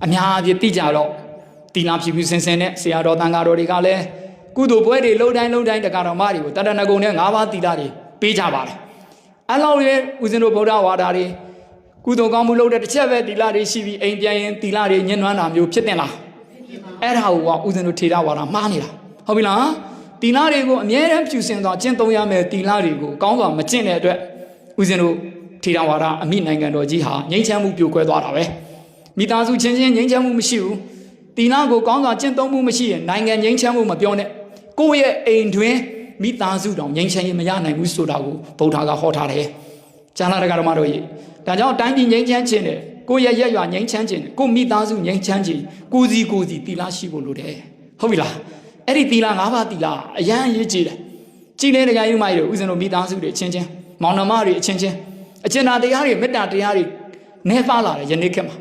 အများကြီးတိကြတော့တီလာဖြူဖြူစင်စင်နဲ့ဆရာတော်တန်ဃာတော်တွေကလည်းကုသိုလ်ပွဲတွေလှုပ်တိုင်းတက္ကတော်မတွေကိုတတနဂုံနဲ့၅ပါးတီလာတွေပေးကြပါတယ်အဲ့လောက်ရဲ့ဦးဇင်းတို့ဗုဒ္ဓဝါဒတွေကုသိုလ်ကောင်းမှုလုပ်တဲ့တစ်ချက်ပဲတီလာတွေရှိပြီးအိမ်ပြန်ရင်တီလာတွေညှဉ်းနှွမ်းတာမျိုးဖြစ်တင်လားအဲ့ဒါကိုဦးဇင်းတို့ထေရဝါဒမှားနေတာဟုတ်ပြီလားတီလာတွေကိုအမြဲတမ်းဖြူစင်သွားကျင့်သုံးရမယ်တီလာတွေကိုကောင်းစွာမကျင့်တဲ့အတွက်ဦးဇင်းတို့ထေရဝါဒအမိနိုင်ငံတော်ကြီးဟာငြိမ်းချမ်းမှုပြိုကွဲသွားတာပဲမိသားစုချင်းချင်းငြိမ်းချမ်းမှုမရှိဘူးတီလာကိုကောင်းစွာကျင့်သုံးမှုမရှိရင်နိုင်ငံငြိမ်းချမ်းမှုမပြောနဲ့ကိုယ့်ရဲ့အိမ်တွင်မိသားစုတောင်ငြိမ်းချမ်းရေးမရနိုင်ဘူးဆိုတာကိုဗုဒ္ဓကဟောထားတယ်ကျမ်းစာတော်မှာတို့ရေဒါကြောင့်တိုင်းပြည်ငြိမ်းချမ်းခြင်းနဲ့ကိုယ့်ရဲ့ရက်ရွာငြိမ်းချမ်းခြင်းကိုမိသားစုငြိမ်းချမ်းခြင်းကိုစီတီလာရှိဖို့လိုတယ်ဟုတ်ပြီလားအဲ့ဒီတီလာ၅ပါးတီလာအရန်ရေးကြည့်တယ်ကြည်လဲတရားယူမကြီးတို့ဦးဇင်းတို့မိသားစုတွေအချင်းချင်းမောင်နှမတွေအချင်းချင်းအကျဉ်းသားတရားတွေမေတ္တာတရားတွေနေပါလာတယ်ယနေ့ခေတ်မှာ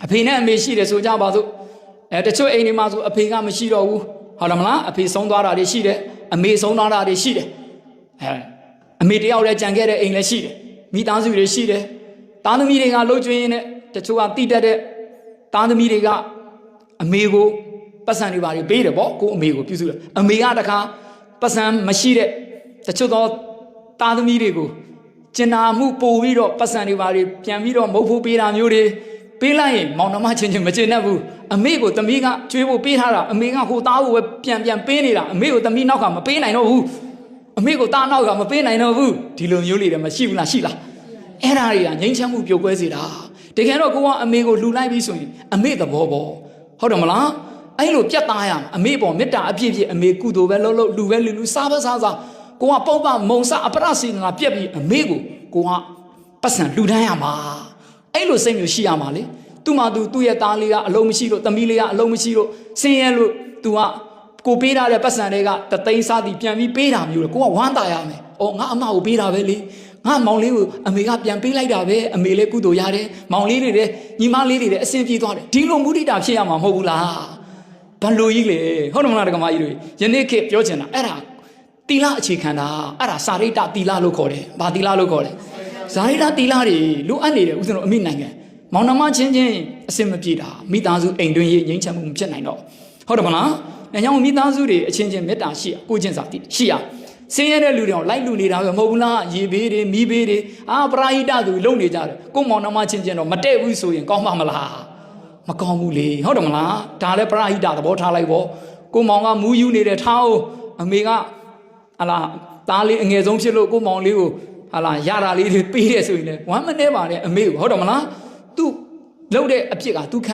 အဖေနဲ့အမေရှိတယ်ဆိုကြပါစို့တချို့အိမ်တွေမှာဆိုအဖေကမရှိတော့ဘူးဟုတ်တယ်မလားအဖေဆုံးသွားတာတွေရှိတယ်အမေဆုံးသွားတာတွေရှိတယ်အမေတယောက်လည်းကြံခဲ့တဲ့အိမ်လည်းရှိတယ်မိသားစုတွေရှိတယ်သားသမီးတွေကလှုပ်ကြွေးရင်းနဲ့တချို့ကတိတက်တဲ့သားသမီးတွေကအမေကိုပတ်စံတွေပါပေးတယ်ပေါ့ကိုအမေကိုပြုစုတယ်အမေကတခါပတ်စံမရှိတဲ့တချို့သောသားသမီးတွေကိုကျင်နာမှုပို့ပြီးတော့ပတ်စံတွေပါပြန်ပြီးတော့မဟုတ်ဖို့ပေးတာမျိုးတွေပေးလိုက်ရင်မောင်နှမချင်းချင်းမကျင်တတ်ဘူးအမေကိုသမီးကကျွေးဖို့ပေးထားတာအမေကဟိုသားကိုပဲပြန်ပေးနေတာအမေကိုသမီးနောက်ကမပေးနိုင်တော့ဘူးအမေကိုသားနောက်ကမပေးနိုင်တော့ဘူးဒီလိုမျိုးလေးတွေမရှိဘူးလားရှိလားအဲ့ဒါတွေကငြိမ်းချမ်းမှုပြိုကွဲစေတာတကယ်တော့ကိုကအမေကိုလှူလိုက်ပြီးဆိုရင်အမေသဘောပေါ့ဟုတ်တယ်မလားအဲ့လိုပြတ်သားရမှာအမေပေါ်မေတ္တာအပြည့်ပြည့်အမေကုသိုလ်ပဲလှုပ်လူပဲလူစားပဲစားကိုကပုံပမုံစားအပရစေနာပြက်ပြီးအမေကိုကပတ်စံလှူဒန်းရမှာအဲ့လိုစိတ်မျိုးရှိရမှာလေသူ့မှာသူ့ရဲ့သားလေးကအလုံးမရှိလို့သမီးလေးကအလုံးမရှိလို့ဆင်းရဲလို့သူကကိုပေးထားတဲ့ပတ်စံတွေကတသိန်းစားသည်ပြန်ပြီးပေးတာမျိုးလေကိုကဝမ်းသာရမယ်။အော်ငါအမကိုပေးတာပဲလေ။ငါမောင်လေးကိုအမေကပြန်ပေးလိုက်တာပဲအမေလည်းကုသိုလ်ရတယ်။မောင်လေးတွေလည်းညီမလေးတွေလည်းအဆင်ပြေသွားတယ်။ဒီလိုမုဒိတာဖြစ်ရမှာမဟုတ်ဘူးလား။ဘလို့ကြီးလေဟုတ်တယ်မလားဒကမကြီးတွေယနေ့ခေတ်ပြောချင်တာအဲ့ဒါတီလာအခြေခံတာအဲ့ဒါစာရိတ္တတီလာလို့ခေါ်တယ်။ဘာတီလာလို့ခေါ်လဲ။စာရိတ္တတီလာတွေလိုအပ်နေတယ်ဦးဇင်းတို့အမိနိုင်ငံမောင်နှမချင်းချင်းအဆင်မပြေတာမိသားစုအိမ်တွင်းရေးငြိမ်းချမ်းမှုမဖြစ်နိုင်တော့ဟုတ်တယ်မလား။အဲကြောင့်မိသားစုတွေအချင်းချင်းမေတ္တာရှိကိုချင်းစာတိရှိရဆင်းရဲတဲ့လူတွေအောင်လိုက်လူနေတာပဲမဟုတ်ဘူးလားရေဘေးတွေမီးဘေးတွေပရာဟိတသူလုံနေကြတယ်ကိုမောင်နှမချင်းချင်းတော့မတည့်ဘူးဆိုရင်ကောင်းမှာမလားမကောင်းဘူးလေဟုတ်တယ်မလားဒါလည်းပရာဟိတသဘောထားလိုက်ပေါ့ကိုမောင်ကမူးယူနေတဲ့ထားအောင်အမေကဟာလာသားလေးအငယ်ဆုံးဖြစ်လို့ကိုမောင်လေးကိုဟာလာရတာလေးတွေပေးတယ်ဆိုရင်လည်းဝမ်းမနေပါနဲ့အမေကိုဟုတ်တယ်မလားသူလှုပ်တဲ့အဖြစ်ကသူ